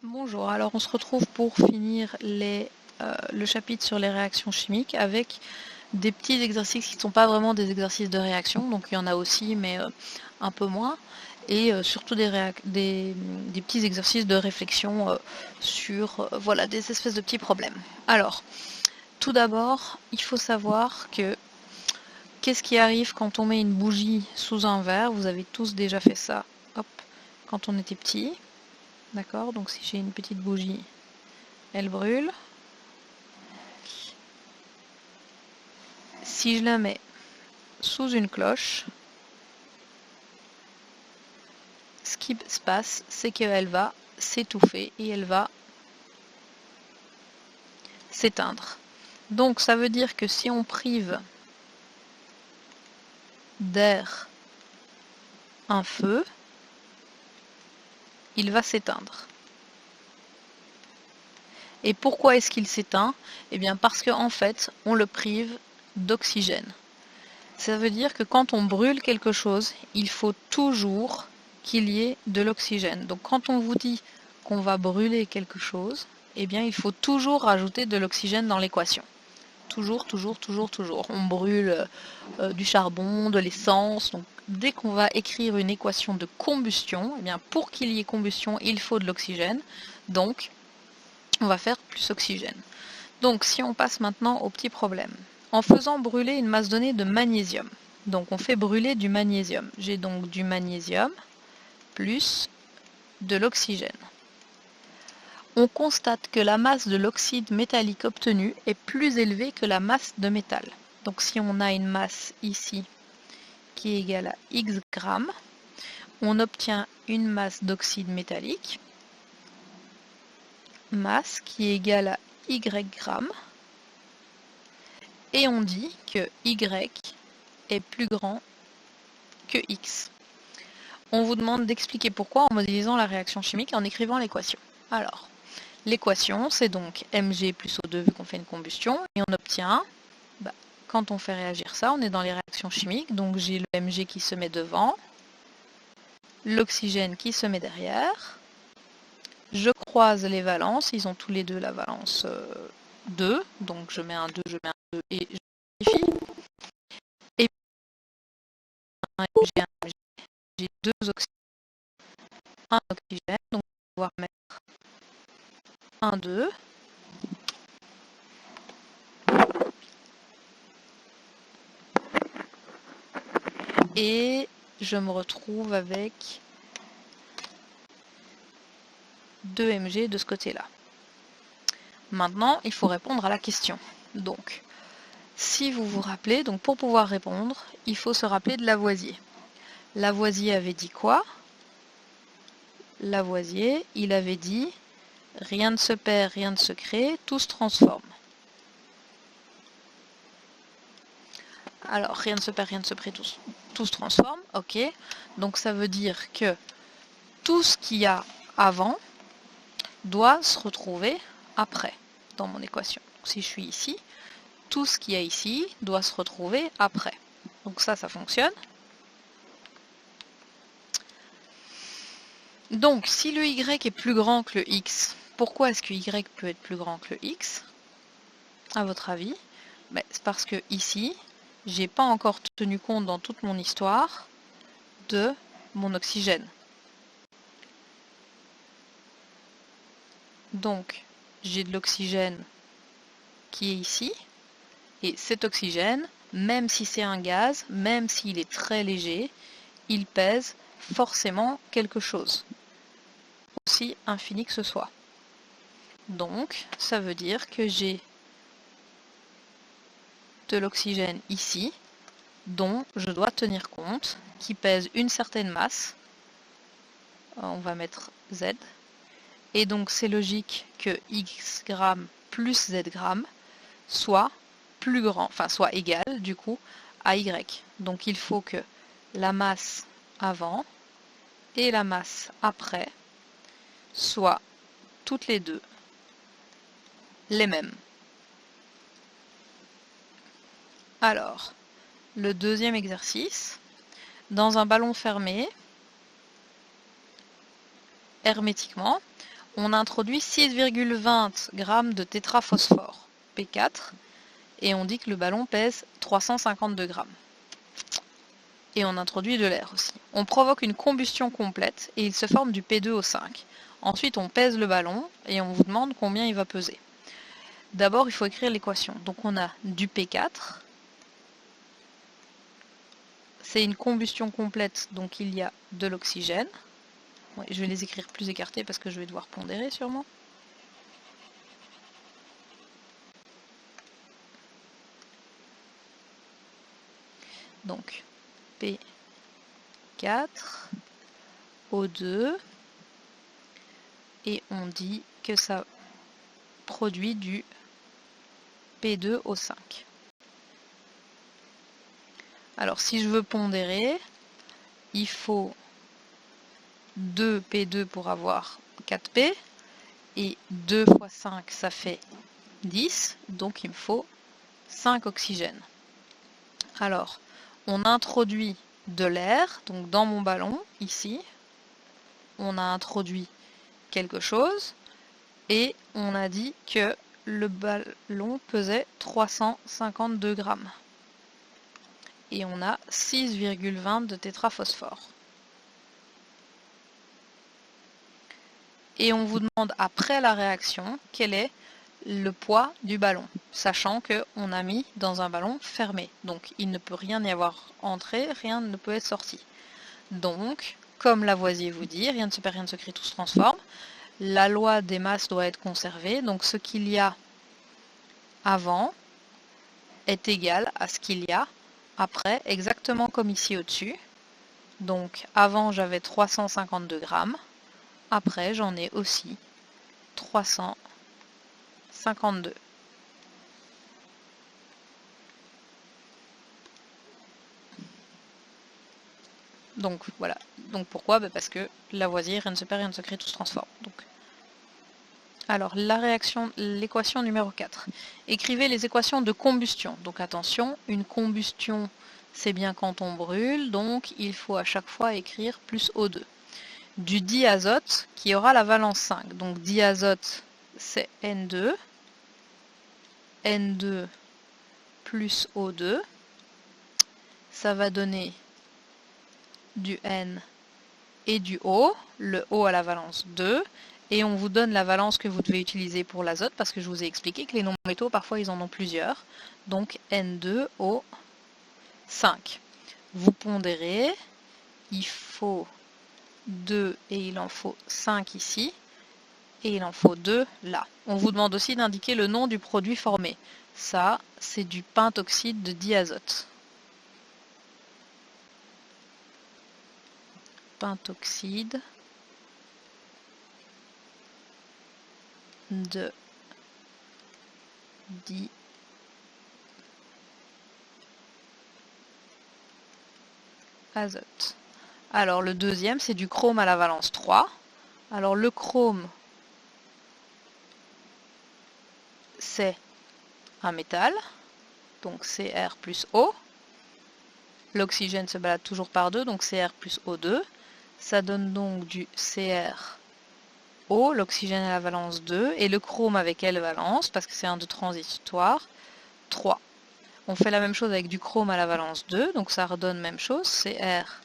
Bonjour, alors on se retrouve pour finir le chapitre sur les réactions chimiques avec des petits exercices qui ne sont pas vraiment des exercices de réaction, donc il y en a aussi mais un peu moins, et surtout des petits exercices de réflexion sur voilà, des espèces de petits problèmes. Alors, tout d'abord, il faut savoir que qu'est-ce qui arrive quand on met une bougie sous un verre. Vous avez tous déjà fait ça, hop, quand on était petit. D'accord, donc si j'ai une petite bougie, elle brûle. Si je la mets sous une cloche, ce qui se passe, c'est qu'elle va s'étouffer et elle va s'éteindre. Donc ça veut dire que si on prive d'air un feu, il va s'éteindre. Et pourquoi est-ce qu'il s'éteint? Eh bien parce qu'en fait, on le prive d'oxygène. Ça veut dire que quand on brûle quelque chose, il faut toujours qu'il y ait de l'oxygène. Donc quand on vous dit qu'on va brûler quelque chose, eh bien il faut toujours rajouter de l'oxygène dans l'équation. Toujours, toujours, toujours, toujours. On brûle du charbon, de l'essence. Donc dès qu'on va écrire une équation de combustion, eh bien pour qu'il y ait combustion, il faut de l'oxygène. Donc on va faire plus oxygène. Donc si on passe maintenant au petit problème. En faisant brûler une masse donnée de magnésium, donc on fait brûler du magnésium. J'ai donc du magnésium plus de l'oxygène. On constate que la masse de l'oxyde métallique obtenue est plus élevée que la masse de métal. Donc si on a une masse ici qui est égale à X grammes, on obtient une masse d'oxyde métallique, masse qui est égale à Y grammes, et on dit que Y est plus grand que X. On vous demande d'expliquer pourquoi en modélisant la réaction chimique et en écrivant l'équation. Alors, l'équation, c'est donc Mg plus O2 vu qu'on fait une combustion, et on obtient, quand on fait réagir ça, on est dans les réactions chimiques, donc j'ai le Mg qui se met devant, l'oxygène qui se met derrière, je croise les valences, ils ont tous les deux la valence 2, donc je mets un 2, je mets un 2 et je vérifie. Et j'ai deux oxygènes, un oxygène, donc on va pouvoir mettre 1, 2. Et je me retrouve avec 2 Mg de ce côté-là. Maintenant, il faut répondre à la question. Donc, si vous vous rappelez, donc pour pouvoir répondre, il faut se rappeler de Lavoisier. Lavoisier avait dit quoi? Lavoisier, il avait dit « Rien ne se perd, rien ne se crée, tout se transforme ». Alors, rien ne se perd, rien ne se crée, tout se transforme, ok. Donc ça veut dire que tout ce qu'il y a avant doit se retrouver après dans mon équation. Donc, si je suis ici, tout ce qu'il y a ici doit se retrouver après. Donc ça fonctionne. Donc si le y est plus grand que le x, pourquoi est-ce que y peut être plus grand que le x, à votre avis? C'est parce que ici, j'ai pas encore tenu compte dans toute mon histoire de mon oxygène. Donc j'ai de l'oxygène qui est ici, et cet oxygène, même si c'est un gaz, même s'il est très léger, il pèse forcément quelque chose, aussi infini que ce soit. Donc, ça veut dire que j'ai de l'oxygène ici, dont je dois tenir compte, qui pèse une certaine masse. On va mettre Z. Et donc, c'est logique que X grammes plus Z grammes soit plus grand, enfin soit égal, du coup, à Y. Donc, il faut que la masse avant et la masse après soient toutes les deux les mêmes. Alors, le deuxième exercice, dans un ballon fermé, hermétiquement, on introduit 6,20 g de tétraphosphore, P4, et on dit que le ballon pèse 352 g. Et on introduit de l'air aussi. On provoque une combustion complète et il se forme du P2O5. Ensuite, on pèse le ballon et on vous demande combien il va peser. D'abord, il faut écrire l'équation. Donc on a du P4. C'est une combustion complète, donc il y a de l'oxygène. Ouais, je vais les écrire plus écartés parce que je vais devoir pondérer sûrement. Donc P4, O2, et on dit que ça produit du P2O5. Alors si je veux pondérer, il faut 2 P2 pour avoir 4P, et 2 fois 5 ça fait 10, donc il me faut 5 oxygènes. Alors, on introduit de l'air, donc dans mon ballon, ici, on a introduit quelque chose, et on a dit que le ballon pesait 352 grammes. Et on a 6,20 de tétraphosphore. Et on vous demande après la réaction quel est le poids du ballon, sachant qu'on a mis dans un ballon fermé. Donc il ne peut rien y avoir entré, rien ne peut être sorti. Donc, comme Lavoisier vous dit, rien ne se perd, rien ne se crée, tout se transforme. La loi des masses doit être conservée, donc ce qu'il y a avant est égal à ce qu'il y a après, exactement comme ici au-dessus. Donc avant j'avais 352 grammes, après j'en ai aussi 352. Donc voilà. Donc pourquoi? Parce que Lavoisier, rien ne se perd, rien ne se crée, tout se transforme. Donc. Alors la réaction, l'équation numéro 4. Écrivez les équations de combustion. Donc attention, une combustion c'est bien quand on brûle, donc il faut à chaque fois écrire plus O2. Du diazote qui aura la valence 5. Donc diazote c'est N2. N2 plus O2. Ça va donner du N et du O. Le O a la valence 2. Et on vous donne la valence que vous devez utiliser pour l'azote, parce que je vous ai expliqué que les non-métaux, parfois, ils en ont plusieurs. Donc N2O5. Vous pondérez, il faut 2 et il en faut 5 ici, et il en faut 2 là. On vous demande aussi d'indiquer le nom du produit formé. Ça, c'est du pentoxyde de diazote. Pentoxyde de diazote. Alors le deuxième, c'est du chrome à la valence 3. Alors le chrome, c'est un métal, donc Cr plus O. L'oxygène se balade toujours par 2, donc Cr plus O2. Ça donne donc du CrO, l'oxygène à la valence 2, et le chrome avec quelle valence, parce que c'est un de transitoire, 3. On fait la même chose avec du chrome à la valence 2, donc ça redonne même chose, Cr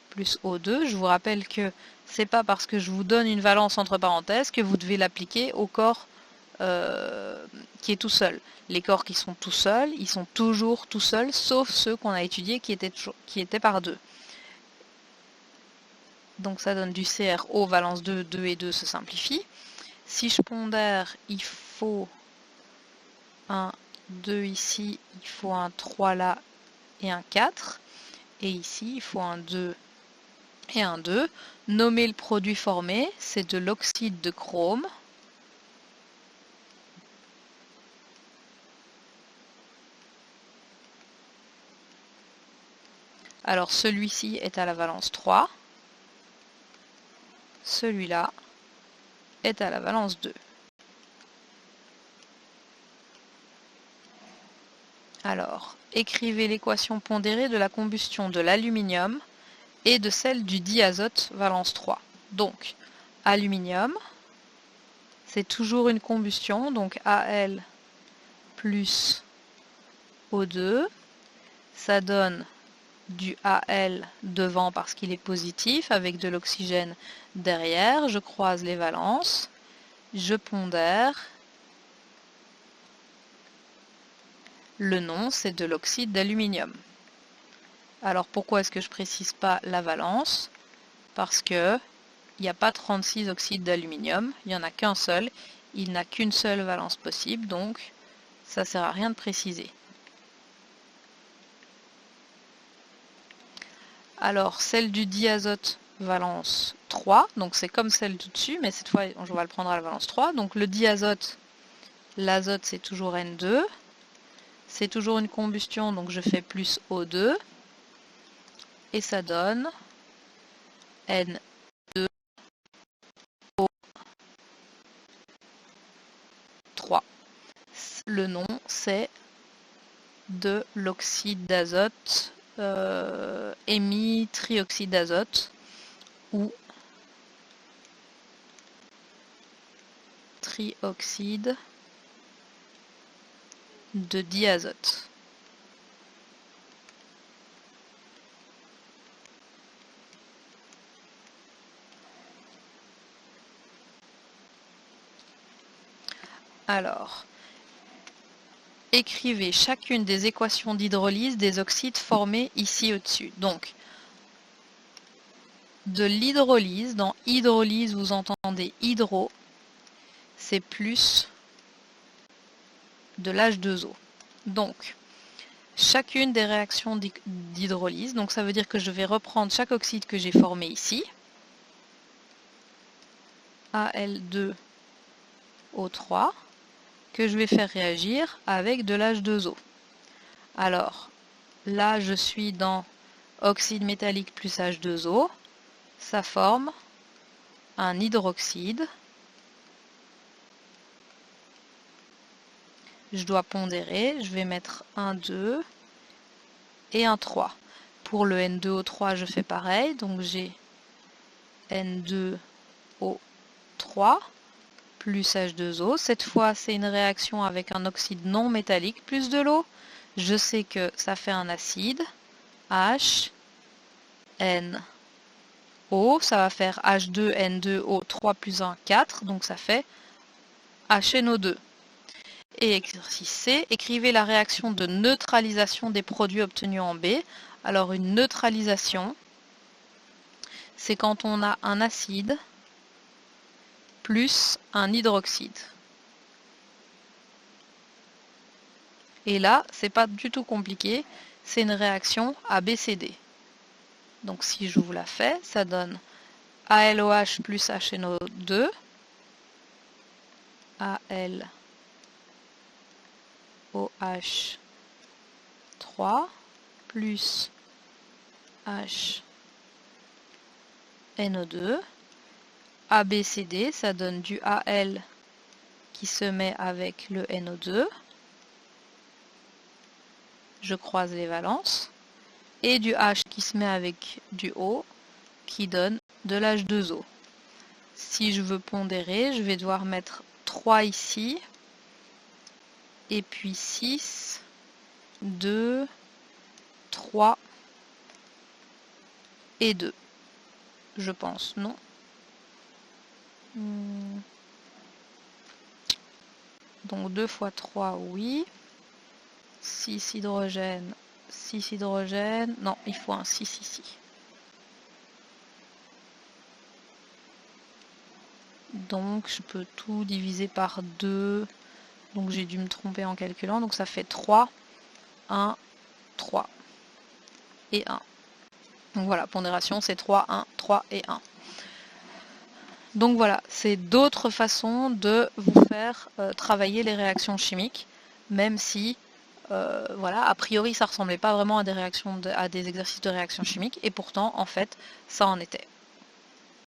plus O2. Je vous rappelle que c'est pas parce que je vous donne une valence entre parenthèses que vous devez l'appliquer au corps qui est tout seul. Les corps qui sont tout seuls, ils sont toujours tout seuls, sauf ceux qu'on a étudiés qui étaient par 2. Donc ça donne du CrO valence 2, 2 et 2 se simplifient. Si je pondère, il faut un 2 ici, il faut un 3 là et un 4. Et ici, il faut un 2 et un 2. Nommer le produit formé, c'est de l'oxyde de chrome. Alors celui-ci est à la valence 3. Celui-là est à la valence 2. Alors, écrivez l'équation pondérée de la combustion de l'aluminium et de celle du diazote valence 3. Donc, aluminium, c'est toujours une combustion, donc Al plus O2, ça donne du Al devant parce qu'il est positif, avec de l'oxygène derrière, je croise les valences, je pondère, le nom c'est de l'oxyde d'aluminium. Alors pourquoi est-ce que je précise pas la valence? Parce que il n'y a pas 36 oxydes d'aluminium, il n'y en a qu'un seul, il n'a qu'une seule valence possible, donc ça ne sert à rien de préciser. Alors celle du diazote valence 3, donc c'est comme celle du dessus, mais cette fois on va le prendre à la valence 3, donc le diazote, l'azote c'est toujours N2, c'est toujours une combustion, donc je fais plus O2, et ça donne N2O3. Le nom c'est de l'oxyde d'azote hémitrioxyde d'azote ou trioxyde de diazote. Alors, écrivez chacune des équations d'hydrolyse des oxydes formés ici au-dessus. Donc, de l'hydrolyse, dans hydrolyse vous entendez hydro, c'est plus de l'H2O. Donc, chacune des réactions d'hydrolyse, donc ça veut dire que je vais reprendre chaque oxyde que j'ai formé ici, Al2O3, que je vais faire réagir avec de l'H2O. Alors, là je suis dans oxyde métallique plus H2O, ça forme un hydroxyde. Je dois pondérer, je vais mettre un 2 et un 3. Pour le N2O3, je fais pareil, donc j'ai N2O3 plus H2O. Cette fois, c'est une réaction avec un oxyde non métallique plus de l'eau. Je sais que ça fait un acide, H, N, O. Ça va faire H2N2O3 plus 1, 4. Donc ça fait HNO2. Et exercice C, écrivez la réaction de neutralisation des produits obtenus en B. Alors une neutralisation, c'est quand on a un acide plus un hydroxyde. Et là, c'est pas du tout compliqué, c'est une réaction ABCD. Donc si je vous la fais, ça donne ALOH plus HNO2, ALOH3 plus HNO2. ABCD, ça donne du Al qui se met avec le NO2. Je croise les valences. Et du H qui se met avec du O qui donne de l'H2O. Si je veux pondérer, je vais devoir mettre 3 ici. Et puis 6, 2, 3 et 2. Je pense, non? Donc 2 fois 3, oui. 6 hydrogène, 6 hydrogène. Non, il faut un 6 ici. Donc je peux tout diviser par 2. Donc j'ai dû me tromper en calculant. Donc ça fait 3, 1, 3 et 1. Donc voilà, pondération c'est 3, 1, 3 et 1. Donc voilà, c'est d'autres façons de vous faire travailler les réactions chimiques, même si, voilà, a priori ça ressemblait pas vraiment à des réactions, à des exercices de réaction chimique, et pourtant en fait ça en était.